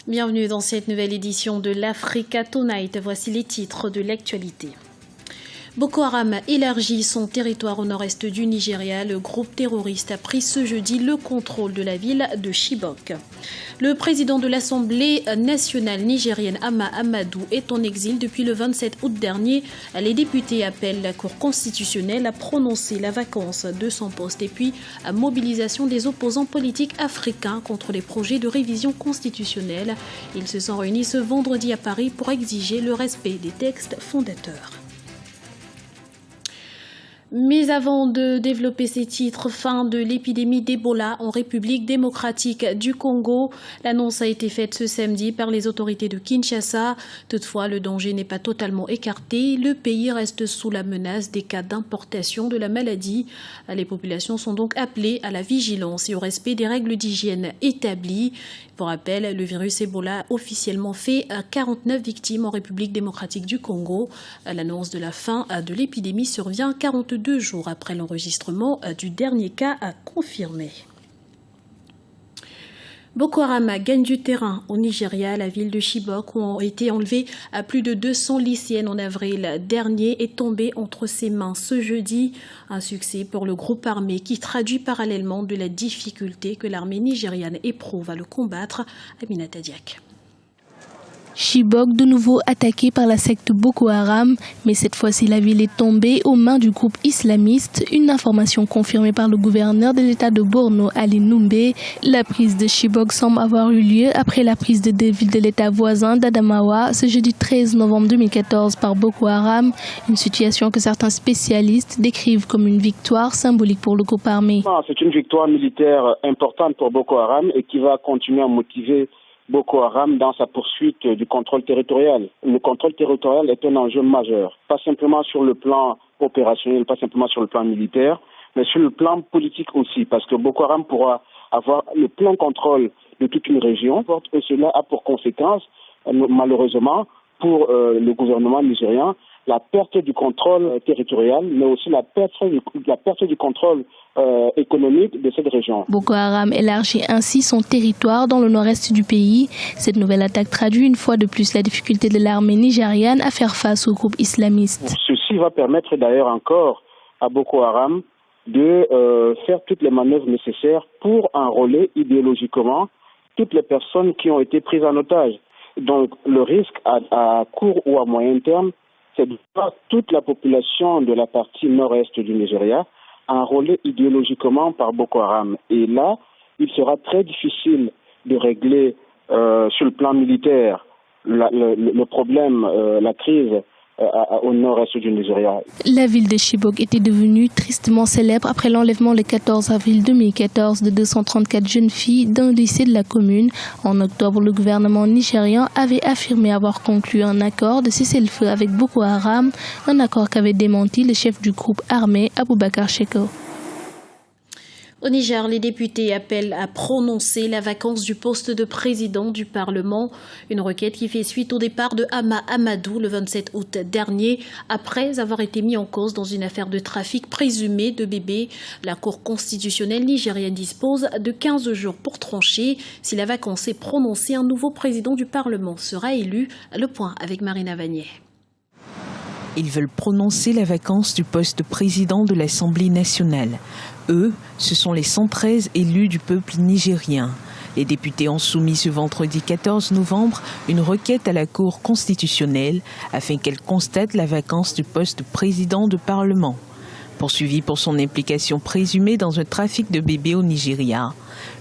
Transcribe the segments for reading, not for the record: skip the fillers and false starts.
Bienvenue dans cette nouvelle édition de l'Africa Tonight. Voici les titres de l'actualité. Boko Haram élargit son territoire au nord-est du Nigeria. Le groupe terroriste a pris ce jeudi le contrôle de la ville de Chibok. Le président de l'Assemblée nationale nigérienne, Ama Amadou, est en exil depuis le 27 août dernier. Les députés appellent la Cour constitutionnelle à prononcer la vacance de son poste et puis à mobilisation des opposants politiques africains contre les projets de révision constitutionnelle. Ils se sont réunis ce vendredi à Paris pour exiger le respect des textes fondateurs. Mais avant de développer ces titres, fin de l'épidémie d'Ebola en République démocratique du Congo. L'annonce a été faite ce samedi par les autorités de Kinshasa. Toutefois, le danger n'est pas totalement écarté. Le pays reste sous la menace des cas d'importation de la maladie. Les populations sont donc appelées à la vigilance et au respect des règles d'hygiène établies. Pour rappel, le virus Ebola a officiellement fait 49 victimes en République démocratique du Congo. L'annonce de la fin de l'épidémie survient 42 jours après l'enregistrement du dernier cas confirmé. Boko Haram gagne du terrain au Nigeria. La ville de Chibok, où ont été enlevées plus de 200 lycéennes en avril dernier, est tombée entre ses mains ce jeudi. Un succès pour le groupe armé qui traduit parallèlement de la difficulté que l'armée nigériane éprouve à le combattre. Aminata Diak. Chibok, de nouveau attaqué par la secte Boko Haram, mais cette fois-ci la ville est tombée aux mains du groupe islamiste, une information confirmée par le gouverneur de l'état de Borno, Ali Numbe. La prise de Chibok semble avoir eu lieu après la prise de deux villes de l'état voisin d'Adamawa ce jeudi 13 novembre 2014 par Boko Haram, une situation que certains spécialistes décrivent comme une victoire symbolique pour le groupe armé. C'est une victoire militaire importante pour Boko Haram et qui va continuer à motiver Boko Haram dans sa poursuite du contrôle territorial. Le contrôle territorial est un enjeu majeur, pas simplement sur le plan opérationnel, pas simplement sur le plan militaire, mais sur le plan politique aussi, parce que Boko Haram pourra avoir le plein contrôle de toute une région, et cela a pour conséquence, malheureusement, pour le gouvernement nigérien, la perte du contrôle territorial, mais aussi la perte du contrôle économique de cette région. Boko Haram élargit ainsi son territoire dans le nord-est du pays. Cette nouvelle attaque traduit une fois de plus la difficulté de l'armée nigériane à faire face au groupe islamiste. Ceci va permettre d'ailleurs encore à Boko Haram de faire toutes les manœuvres nécessaires pour enrôler idéologiquement toutes les personnes qui ont été prises en otage. Donc le risque à court ou à moyen terme, c'est de voir toute la population de la partie nord-est du Nigeria enrôlée idéologiquement par Boko Haram. Et là, il sera très difficile de régler sur le plan militaire le problème, la crise au nord-est du Nigeria. La ville de Chibok était devenue tristement célèbre après l'enlèvement le 14 avril 2014 de 234 jeunes filles d'un lycée de la commune. En octobre, le gouvernement nigérian avait affirmé avoir conclu un accord de cessez-le-feu avec Boko Haram, un accord qu'avait démenti le chef du groupe armé, Aboubakar Shekau. Au Niger, les députés appellent à prononcer la vacance du poste de président du Parlement. Une requête qui fait suite au départ de Ama Amadou le 27 août dernier, après avoir été mis en cause dans une affaire de trafic présumé de bébés. La Cour constitutionnelle nigérienne dispose de 15 jours pour trancher. Si la vacance est prononcée, un nouveau président du Parlement sera élu. Le point avec Marina Vanier. Ils veulent prononcer la vacance du poste de président de l'Assemblée nationale. Eux, ce sont les 113 élus du peuple nigérien. Les députés ont soumis ce vendredi 14 novembre une requête à la Cour constitutionnelle afin qu'elle constate la vacance du poste de président de Parlement. Poursuivi pour son implication présumée dans un trafic de bébés au Nigeria,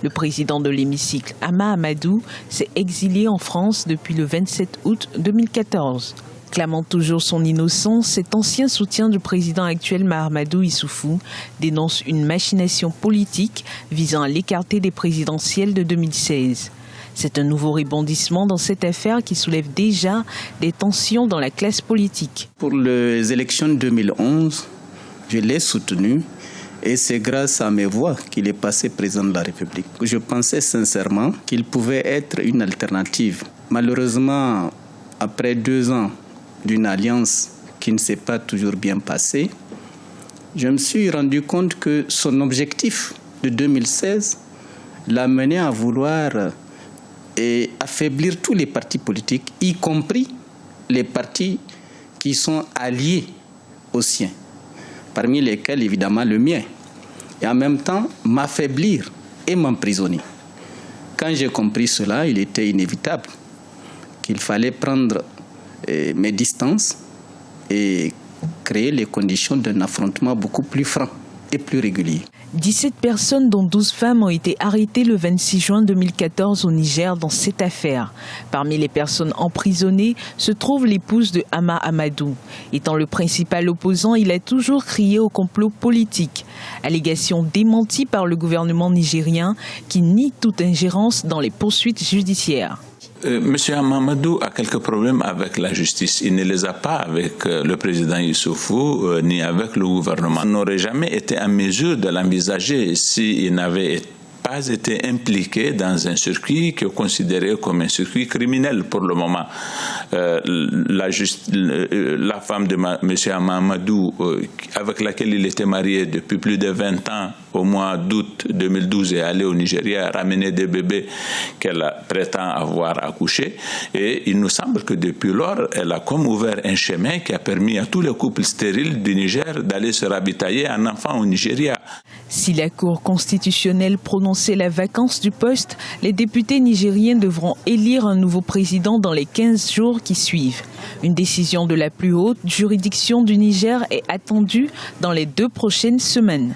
le président de l'hémicycle, Ama Amadou, s'est exilé en France depuis le 27 août 2014. Clamant toujours son innocence, cet ancien soutien du président actuel Mahamadou Issoufou dénonce une machination politique visant à l'écarter des présidentielles de 2016. C'est un nouveau rebondissement dans cette affaire qui soulève déjà des tensions dans la classe politique. Pour les élections de 2011, je l'ai soutenu et c'est grâce à mes voix qu'il est passé président de la République. Je pensais sincèrement qu'il pouvait être une alternative. Malheureusement, après 2 ans d'une alliance qui ne s'est pas toujours bien passée, je me suis rendu compte que son objectif de 2016 l'a mené à vouloir et affaiblir tous les partis politiques, y compris les partis qui sont alliés aux siens, parmi lesquels évidemment le mien, et en même temps m'affaiblir et m'emprisonner. Quand j'ai compris cela, il était inévitable qu'il fallait prendre mes distances et créer les conditions d'un affrontement beaucoup plus franc et plus régulier. 17 personnes, dont 12 femmes, ont été arrêtées le 26 juin 2014 au Niger dans cette affaire. Parmi les personnes emprisonnées se trouve l'épouse de Hama Amadou. Étant le principal opposant, il a toujours crié au complot politique. Allégation démentie par le gouvernement nigérien qui nie toute ingérence dans les poursuites judiciaires. Monsieur Amadou a quelques problèmes avec la justice. Il ne les a pas avec le président Issoufou ni avec le gouvernement. Il n'aurait jamais été en mesure de l'envisager s'il n'avait pas été impliqué dans un circuit qui est considéré comme un circuit criminel pour le moment. La femme de monsieur Amadou, avec laquelle il était marié depuis plus de 20 ans, au mois d'août 2012, est allée au Nigeria ramener des bébés qu'elle prétend avoir accouchés. Et il nous semble que depuis lors, elle a comme ouvert un chemin qui a permis à tous les couples stériles du Niger d'aller se ravitailler un enfant au Nigeria. Si la Cour constitutionnelle prononçait la vacance du poste, les députés nigériens devront élire un nouveau président dans les 15 jours qui suivent. Une décision de la plus haute juridiction du Niger est attendue dans les 2 prochaines semaines.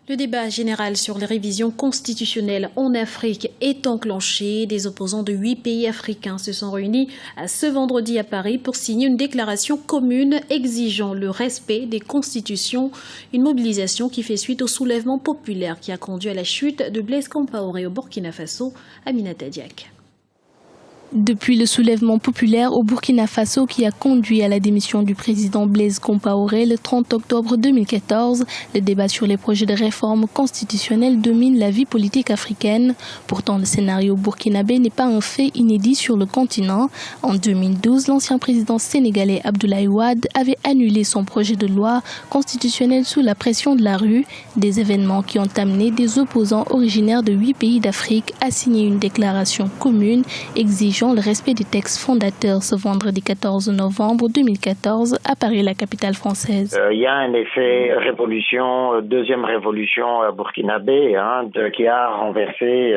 Le débat général sur les révisions constitutionnelles en Afrique est enclenché. Des opposants de 8 pays africains se sont réunis ce vendredi à Paris pour signer une déclaration commune exigeant le respect des constitutions. Une mobilisation qui fait suite au soulèvement populaire qui a conduit à la chute de Blaise Compaoré au Burkina Faso. Aminata Diak. Depuis le soulèvement populaire au Burkina Faso qui a conduit à la démission du président Blaise Compaoré le 30 octobre 2014, le débat sur les projets de réforme constitutionnelle domine la vie politique africaine. Pourtant, le scénario burkinabé n'est pas un fait inédit sur le continent. En 2012, l'ancien président sénégalais Abdoulaye Wade avait annulé son projet de loi constitutionnelle sous la pression de la rue. Des événements qui ont amené des opposants originaires de 8 pays d'Afrique à signer une déclaration commune exigeant le respect des textes fondateurs ce vendredi 14 novembre 2014 à Paris, la capitale française. Il y a un effet révolution, deuxième révolution burkinabé, qui a renversé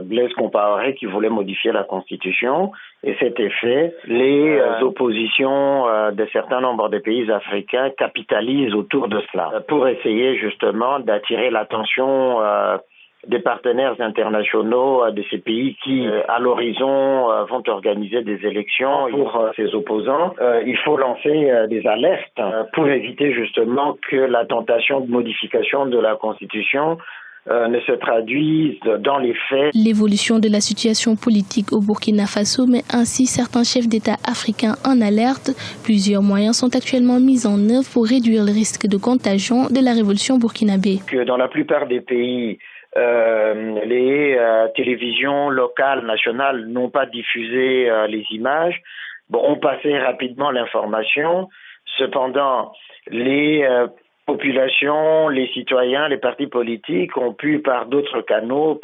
Blaise Compaoré qui voulait modifier la constitution. Et cet effet, les oppositions de certains nombres de pays africains capitalisent autour de cela pour essayer justement d'attirer l'attention des partenaires internationaux de ces pays qui, à l'horizon, vont organiser des élections pour ces opposants. Il faut lancer des alertes pour éviter justement que la tentation de modification de la Constitution ne se traduise dans les faits. L'évolution de la situation politique au Burkina Faso met ainsi certains chefs d'État africains en alerte. Plusieurs moyens sont actuellement mis en œuvre pour réduire le risque de contagion de la révolution burkinabé. Que dans la plupart des pays, les télévisions locales, nationales n'ont pas diffusé les images. On passait rapidement l'information. Cependant, les populations, les citoyens, les partis politiques ont pu, par d'autres canaux,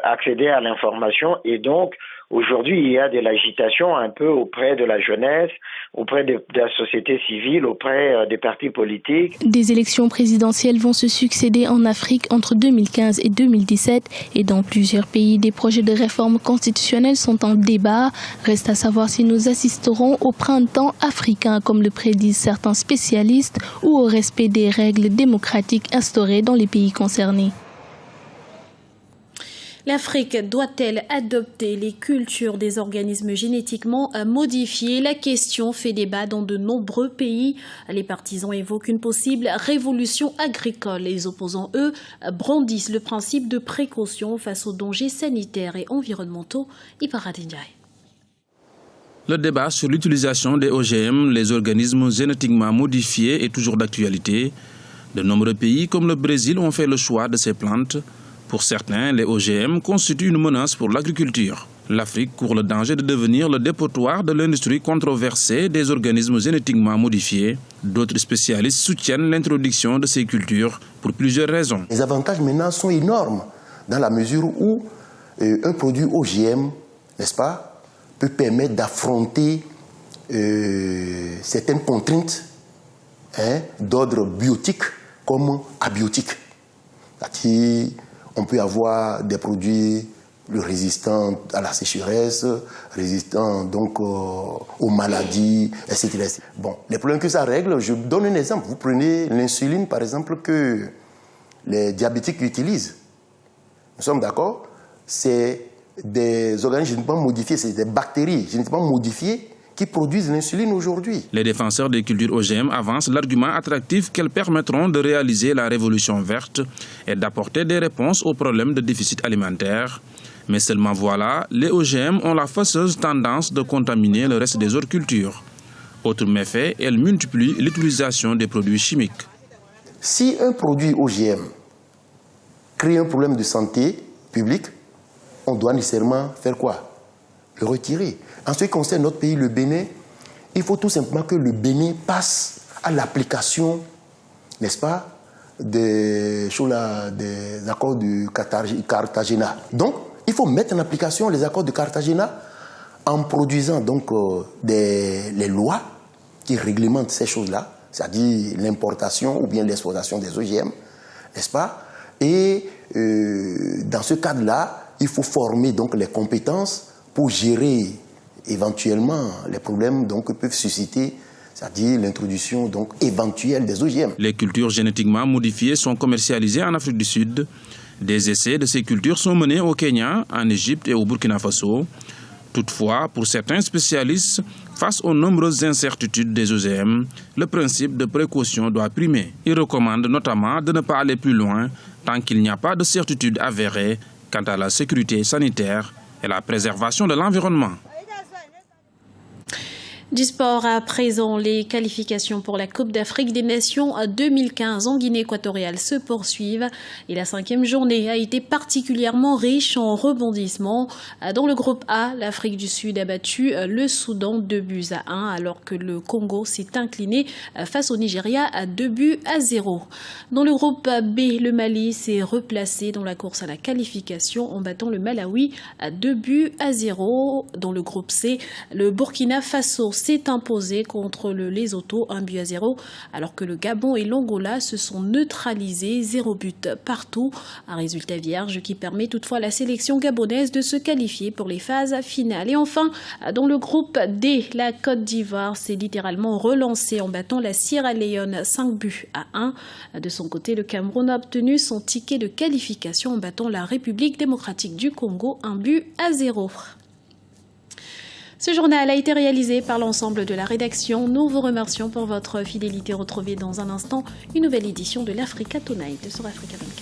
accéder à l'information. Et donc, aujourd'hui, il y a de l'agitation un peu auprès de la jeunesse, auprès de la société civile, auprès des partis politiques. Des élections présidentielles vont se succéder en Afrique entre 2015 et 2017 et dans plusieurs pays, des projets de réforme constitutionnelle sont en débat. Reste à savoir si nous assisterons au printemps africain, comme le prédisent certains spécialistes, ou au respect des règles démocratiques instaurées dans les pays concernés. L'Afrique doit-elle adopter les cultures des organismes génétiquement modifiés? La question fait débat dans de nombreux pays. Les partisans évoquent une possible révolution agricole. Les opposants, eux, brandissent le principe de précaution face aux dangers sanitaires et environnementaux. Le débat sur l'utilisation des OGM, les organismes génétiquement modifiés, est toujours d'actualité. De nombreux pays comme le Brésil ont fait le choix de ces plantes. Pour certains, les OGM constituent une menace pour l'agriculture. L'Afrique court le danger de devenir le dépotoir de l'industrie controversée des organismes génétiquement modifiés. D'autres spécialistes soutiennent l'introduction de ces cultures pour plusieurs raisons. Les avantages maintenant sont énormes dans la mesure où un produit OGM, n'est-ce pas, peut permettre d'affronter certaines contraintes d'ordre biotique comme abiotique. C'est-à-dire, on peut avoir des produits résistants à la sécheresse, résistants donc aux maladies, etc. Bon, les problèmes que ça règle, je donne un exemple. Vous prenez l'insuline, par exemple, que les diabétiques utilisent. Nous sommes d'accord? C'est des organismes génétiquement modifiés, c'est des bactéries génétiquement modifiées qui produisent l'insuline aujourd'hui. Les défenseurs des cultures OGM avancent l'argument attractif qu'elles permettront de réaliser la révolution verte et d'apporter des réponses aux problèmes de déficit alimentaire. Mais seulement voilà, les OGM ont la fâcheuse tendance de contaminer le reste des autres cultures. Autre méfait, elles multiplient l'utilisation des produits chimiques. Si un produit OGM crée un problème de santé publique, on doit nécessairement faire quoi? Le retirer. En ce qui concerne notre pays, le Bénin, il faut tout simplement que le Bénin passe à l'application, n'est-ce pas, des accords du Cartagena. Donc, il faut mettre en application les accords de Cartagena en produisant donc les lois qui réglementent ces choses-là, c'est-à-dire l'importation ou bien l'exportation des OGM, n'est-ce pas? Et dans ce cadre-là, il faut former donc les compétences pour gérer éventuellement les problèmes donc, que peuvent susciter, c'est-à-dire l'introduction donc éventuelle des OGM. Les cultures génétiquement modifiées sont commercialisées en Afrique du Sud. Des essais de ces cultures sont menés au Kenya, en Égypte et au Burkina Faso. Toutefois, pour certains spécialistes, face aux nombreuses incertitudes des OGM, le principe de précaution doit primer. Ils recommandent notamment de ne pas aller plus loin tant qu'il n'y a pas de certitude avérée quant à la sécurité sanitaire et la préservation de l'environnement. Du sport à présent, les qualifications pour la Coupe d'Afrique des Nations 2015 en Guinée équatoriale se poursuivent et la 5e journée a été particulièrement riche en rebondissements. Dans le groupe A, l'Afrique du Sud a battu le Soudan 2-1 alors que le Congo s'est incliné face au Nigeria à 2-0. Dans le groupe B, le Mali s'est replacé dans la course à la qualification en battant le Malawi à 2-0. Dans le groupe C, le Burkina Faso s'est imposé contre le Lesotho 1-0 alors que le Gabon et l'Angola se sont neutralisés 0 but partout. Un résultat vierge qui permet toutefois à la sélection gabonaise de se qualifier pour les phases finales. Et enfin, dans le groupe D, la Côte d'Ivoire s'est littéralement relancée en battant la Sierra Leone 5-1. De son côté, le Cameroun a obtenu son ticket de qualification en battant la République démocratique du Congo 1-0. Ce journal a été réalisé par l'ensemble de la rédaction. Nous vous remercions pour votre fidélité. Retrouvez dans un instant une nouvelle édition de l'Africa Tonight sur Africa 24.